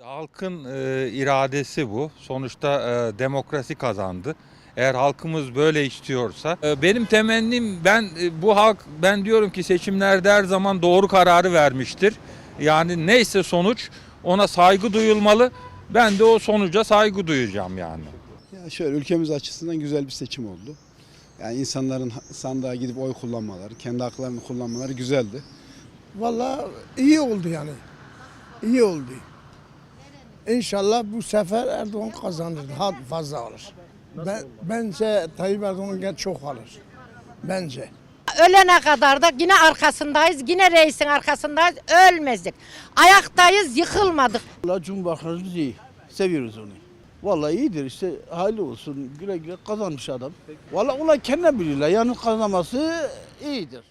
Halkın iradesi bu. Sonuçta demokrasi kazandı. Eğer halkımız böyle istiyorsa, benim temennim bu halk, ben diyorum ki seçimlerde her zaman doğru kararı vermiştir. Yani neyse sonuç, ona saygı duyulmalı. Ben de o sonuca saygı duyacağım yani. Ya şöyle, ülkemiz açısından güzel bir seçim oldu. Yani insanların sandığa gidip oy kullanmaları, kendi haklarını kullanmaları güzeldi. Vallahi iyi oldu yani. İyi oldu. İnşallah bu sefer Erdoğan kazanır. Daha fazla alır. Bence Tayyip Erdoğan çok alır. Bence. Ölene kadar da yine arkasındayız. Yine reisin arkasındayız. Ölmezdik. Ayaktayız, yıkılmadık. Vallahi Cumhurbaşkanımız iyi. Seviyoruz onu. Vallahi iyidir işte, hayırlı olsun. Güle güle kazanmış adam. Vallahi onlar kendine bilirler. Yani kazanması iyidir.